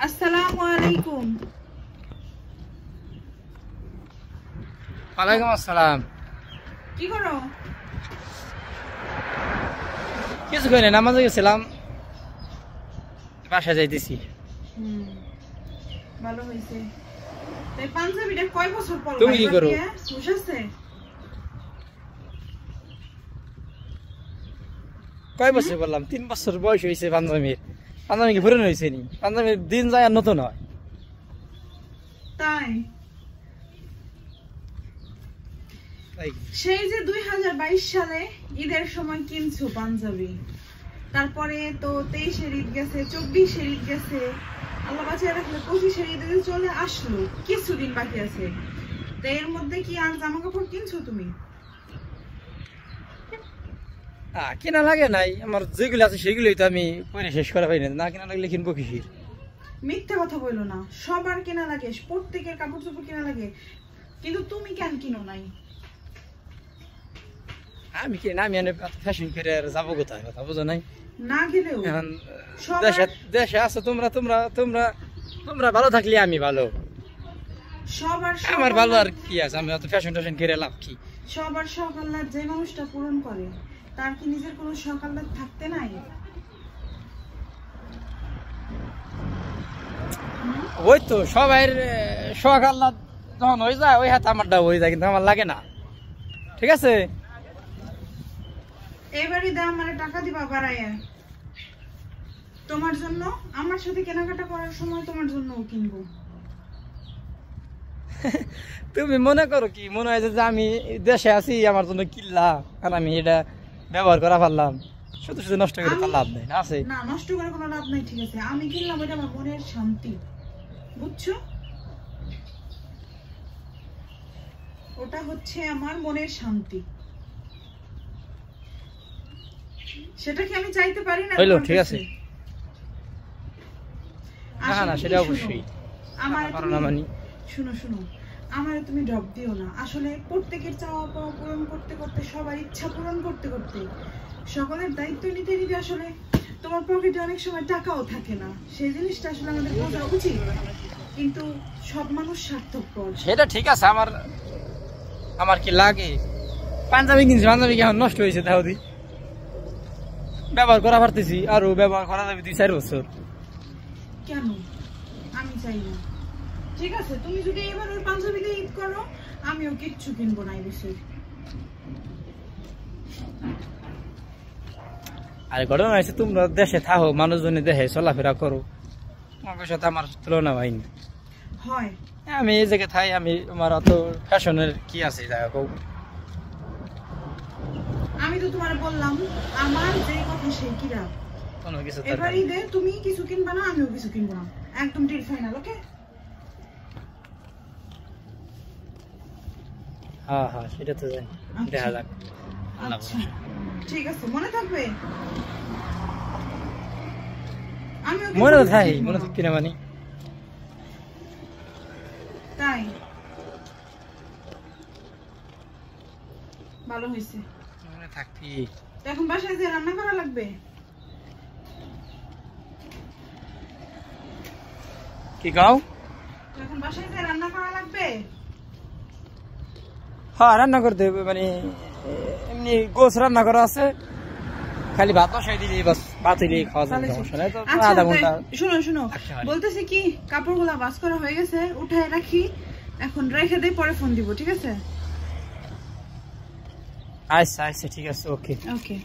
আসসালামু আলাইকুম। ওয়ালাইকুম আসসালাম। কি করো? কিছু করি না, নামাজে গেছিলাম, বাসায় যাইতেছি। ভালো হয়েছে। তাই পাঞ্জাবিটা কয় বছর পর? তুমি কি করো? হুশ আছে? কয় বছর বললাম? 3 বছর বয়স হয়েছে পাঞ্জাবির। পাঞ্জাবি কি পুরনো হয়েছে নি? পাঞ্জাবির দিন যায় আর নতুন হয়। তাই তাই সেই যে 2022 সালে ঈদের সময় কিনছো পাঞ্জাবি, তারপরে তো 23-এর ঈদ গেছে, 24-এর ঈদ গেছে, আল্লাহ বাঁচিয়ে রাখলে 25-এর ঈদে চলে আসলো, কিছুদিন বাকি আছে। তো এর মধ্যে কি আর জামা কাপড় কিনছো তুমি? কেনা লাগে নাই, আমার যেগুলো আছে সেগুলোই তো আমি পরে শেষ করা পাই না কেনা লাগলে কিনবো কিসির? মিথ্যে কথা বললো না, সবার কেনা লাগে, প্রত্যেকের কাপড় চোপড় কেনা লাগে, কিন্তু তুমি কেন কিনো নাই? আমি কি না, আমি ফ্যাশন করে যাবো কোথায়, কথা বুঝো নাই? না গেলেও এখন দেশে আছো তোমরা, তোমরা তোমরা তোমরা ভালো থাকলে আমি ভালো। সবার আমার ভালো আর কি আছে, আমি অত ফ্যাশন ট্যাশন করে লাভ কি? সবার শখ আহ্লাদ যে মানুষটা পূরণ করে, তার কি নিজের কোনো শখ আহ্লাদ থাকতে নাই? ওই তো সবাই শখ আহ্লাদ যখন হয়ে যায়, ওই হাতে আমারটা হয়ে যায়, কিন্তু আমার লাগে না। ঠিক আছে, এবারই দাম মানে টাকা দিবা বাড়াইয়া তোমার জন্য, আমার সাথে কেনাকাটা করার সময় তোমার জন্যও কিনবো। তুমি মনে করো কি মনে হয় যে আমি দেশে আছি আমার জন্য কিনলা আর আমি এটা ব্যবহার করা পারলাম, শুধু শুধু নষ্ট করে তার লাভ নেই। আছে না, নষ্ট করে কোনো লাভ নাই। ঠিক আছে, আমি কিনলাম, এটা আমার মনের শান্তি, বুঝছো? ওটা হচ্ছে আমার মনের শান্তি, সেটা কি আমি চাইতে পারি না? হইলো, ঠিক আছে। না আসলে না, কি সেটা শোনো, অবশ্যই আমার না মানি। শুনো শুনো, আমার তুমি ড্রপ দিও না। আসলে প্রত্যেকের চাওয়া পাওয়া পূরণ করতে করতে, সবার ইচ্ছা পূরণ করতে করতে, সকলের দায়িত্ব নিতে নিতে আসলে তোমার পকেটে অনেক সময় টাকাও থাকে না। সেই জিনিসটা আসলে আমাদের বোঝা উচিত, কিন্তু সব মানুষ স্বার্থপর। সেটা ঠিক আছে, আমার আমার কি লাগে? পাঞ্জাবি কিনছি, পাঞ্জাবি কি এখন নষ্ট হয়েছে? তাও দি ব্যবহার করা পারতেছি, আরো ব্যবহার করা যাবে 2-4 বছর। কেন? আমি চাই না। ঠিক আছে, তুমি যদি এবার ওই পাঞ্জাবিতে ঈদ করো, আমিও কিচ্ছু কিনবো না এই বিষয়ে। আর ঘটনা হয়েছে, তোমরা দেশে থাকো, মানুষজনের দেশে চলাফেরা করো, আমার সাথে আমার তুলনা হয়নি। হয়, আমি এই জায়গায় থাই, আমি আমার অত ফ্যাশনের কি আছে জায়গা কও? আমি তো তোমার বললাম আমার যে কথা সেই কিরা। কোনো কিছু এবার ঈদে তুমি কিছু কিনবা না, আমিও কিছু কিনবো না, একদম ডিল ফাইনাল। ওকে? হ্যাঁ হ্যাঁ, সেটা তো জানি, দেখা যাক। আচ্ছা ঠিক আছে, মনে থাকবে? আমিও মনে তো থাই, মনে থাকি না মানে? তাই ভালো হয়েছে। মনে থাকি। এখন বাসায় যে রান্না করা লাগবে। কি গাও? এখন বাসায় যে রান্না করা লাগবে। হ্যাঁ, রান্না করতে হবে, মানে এমনি গোছ রান্না করা আছে, খালি ভাত বসাই দিলি বাস, ভাত হইলে খাওয়া যাবে, সমস্যা নাই তো। আধা ঘন্টা। শুনো শুনো, বলতেছি কি, কাপড়গুলা ভাঁজ করা হয়ে গেছে, উঠায় রাখি, এখন রেখে দেই, পরে ফোন দিব। ঠিক আছে? আচ্ছা আচ্ছা, ঠিক আছে, ওকে ওকে।